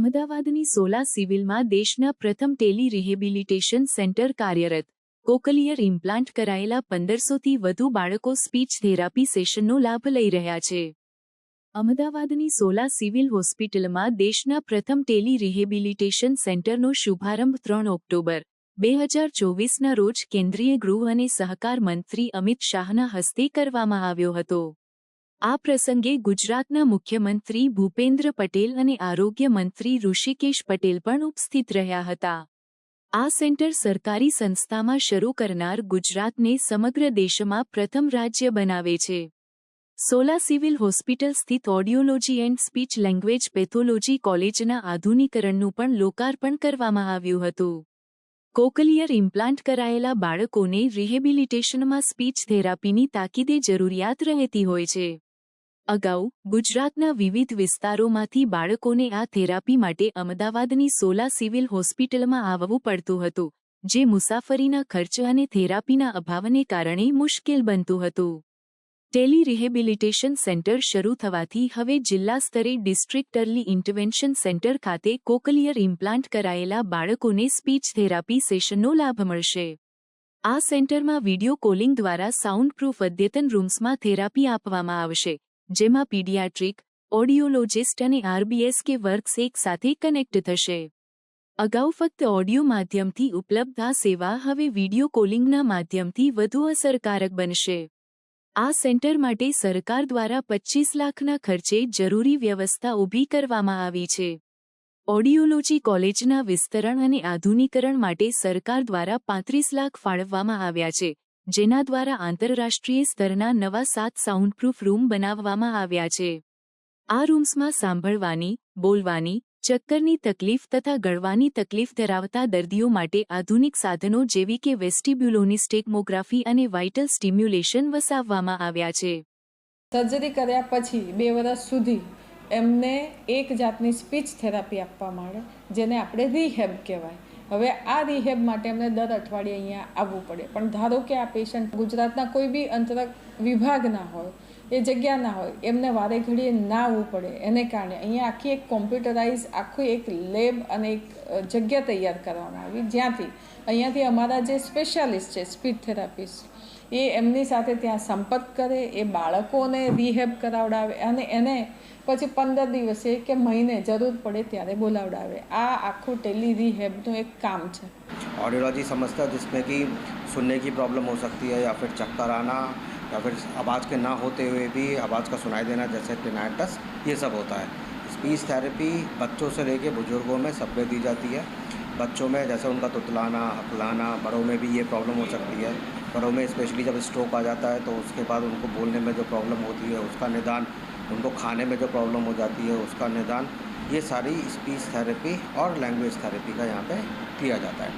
અમદાવાદની સોલા સિવિલમાં દેશના પ્રથમ ટેલી રિહેબિલિટેશન સેન્ટર કાર્યરત. કોકલિયર ઇમ્પ્લાન્ટ કરાયેલા 1500થી વધુ બાળકો સ્પીચ થેરાપી સેશનનો લાભ લઈ રહ્યા છે. અમદાવાદની સોલા સિવિલ હોસ્પિટલમાં દેશના પ્રથમ ટેલી રિહેબિલિટેશન સેન્ટરનો શુભારંભ 3 ઓક્ટોબર 2024ના રોજ કેન્દ્રીય ગૃહ અને સહકાર મંત્રી અમિત શાહના હસ્તે કરવામાં આવ્યો હતો. આ પ્રસંગે ગુજરાતના મુખ્યમંત્રી ભૂપેન્દ્ર પટેલ અને આરોગ્ય મંત્રી ઋષિકેશ પટેલ પણ ઉપસ્થિત રહ્યા હતા. આ સેન્ટર સરકારી સંસ્થામાં શરૂ કરનાર ગુજરાતને સમગ્ર દેશમાં પ્રથમ રાજ્ય બનાવે છે. સોલા સિવિલ હોસ્પિટલ સ્થિત ઓડિયોલોજી એન્ડ સ્પીચ લેંગ્વેજ પેથોલોજી કોલેજના આધુનિકરણનું પણ લોકાર્પણ કરવામાં આવ્યું હતું. કોકલિયર ઇમ્પ્લાન્ટ કરાયેલા બાળકોને રિહેબિલિટેશનમાં સ્પીચ થેરાપીની તાકીદે જરૂરિયાત રહેતી હોય છે. અગાઉ ગુજરાતના વિવિધ વિસ્તારોમાંથી બાળકોને આ થેરાપી માટે અમદાવાદની સોલા સિવિલ હોસ્પિટલમાં આવવું પડતું હતું, જે મુસાફરીના ખર્ચ અને થેરાપીના અભાવને કારણે મુશ્કેલ બનતું હતું. ટેલી રિહેબિલિટેશન સેન્ટર શરૂ થવાથી હવે જિલ્લા સ્તરે ડિસ્ટ્રિક્ટ અર્લી ઇન્ટરવેન્શન સેન્ટર ખાતે કોકલિયર ઇમ્પ્લાન્ટ કરાયેલા બાળકોને સ્પીચ થેરાપી સેશનનો લાભ મળશે. આ સેન્ટરમાં વિડિયો કોલિંગ દ્વારા સાઉન્ડપ્રૂફ અદ્યતન રૂમ્સમાં થેરાપી આપવામાં આવશે, જેમાં પીડિયાટ્રિક, ઓડિયોલોજિસ્ટ અને આરબીએસકે વર્ક્સ એક સાથે કનેક્ટ થશે. અગાઉ ફક્ત ઓડિયો માધ્યમથી ઉપલબ્ધ આ સેવા હવે વિડિયો કોલિંગના માધ્યમથી વધુ અસરકારક બનશે. આ સેન્ટર માટે સરકાર દ્વારા 25 લાખના ખર્ચે જરૂરી વ્યવસ્થા ઊભી કરવામાં આવી છે. ઓડિયોલોજી કોલેજના વિસ્તરણ અને આધુનિકરણ માટે સરકાર દ્વારા 35 લાખ ફાળવવામાં આવ્યા છે, જેના દ્વારા આંતરરાષ્ટ્રીય સ્તરના નવા 7 સાઉન્ડપ્રૂફ રૂમ બનાવવામાં આવ્યા છે. આ રૂમ્સમાં સાંભળવાની, બોલવાની, ચક્કરની તકલીફ તથા ગળવાની તકલીફ ધરાવતા દર્દીઓ માટે આધુનિક સાધનો જેવી કે વેસ્ટિબ્યુલોનિસ્ટેગ્મોગ્રાફી અને વાઇટલ સ્ટિમ્યુલેશન વસાવવામાં આવ્યા છે. સર્જરી કર્યા પછી 2 વર્ષ સુધી એમને એક જાતની સ્પીચ થેરાપી આપવામાં આવે, જેને આપણે રિહેબ કહેવાય. હવે આ રિહેબ માટે એમને દર અઠવાડિયે અહીંયા આવવું પડે. પણ ધારો કે આ પેશન્ટ ગુજરાતના કોઈ બી અંતર વિભાગ ના હોય, એ જગ્યા ના હોય, એમને વારે ઘડીએ ના આવવું પડે. એને કારણે અહીંયા આખી એક કોમ્પ્યુટરાઇઝ આખું એક લેબ અને એક જગ્યા તૈયાર કરવામાં આવી, જ્યાંથી અહીંયાથી અમારા જે સ્પેશિયાલિસ્ટ છે સ્પીચ થેરાપિસ્ટ, એ એમની સાથે ત્યાં સંપર્ક કરે, એ બાળકોને રિહેબ કરાવડાવે અને એને પછી 15 દિવસે કે મહિને જરૂર પડે ત્યારે બોલાવડાવે. આ આખું ટેલી रिहैब एक काम है. ऑडियोलॉजी समझता है जिसमें कि सुनने की प्रॉब्लम हो सकती है या फिर चक्कर आना या फिर आवाज़ के ना होते हुए भी आवाज़ का सुनाई देना, जैसे टिनाइटस, ये सब होता है. स्पीच थेरेपी बच्चों से लेके बुजुर्गों में सब में दी जाती है. बच्चों में जैसे उनका तुतलाना, हकलाना, बड़ों में भी ये प्रॉब्लम हो सकती है. बड़ों में स्पेशली जब स्ट्रोक आ जाता है तो उसके बाद उनको बोलने में जो प्रॉब्लम होती है उसका निदान, उनको खाने में जो प्रॉब्लम हो जाती है उसका निदान, ये सारी स्पीच थेरेपी और लैंग्वेज थेरेपी का यहाँ पे किया जाता है.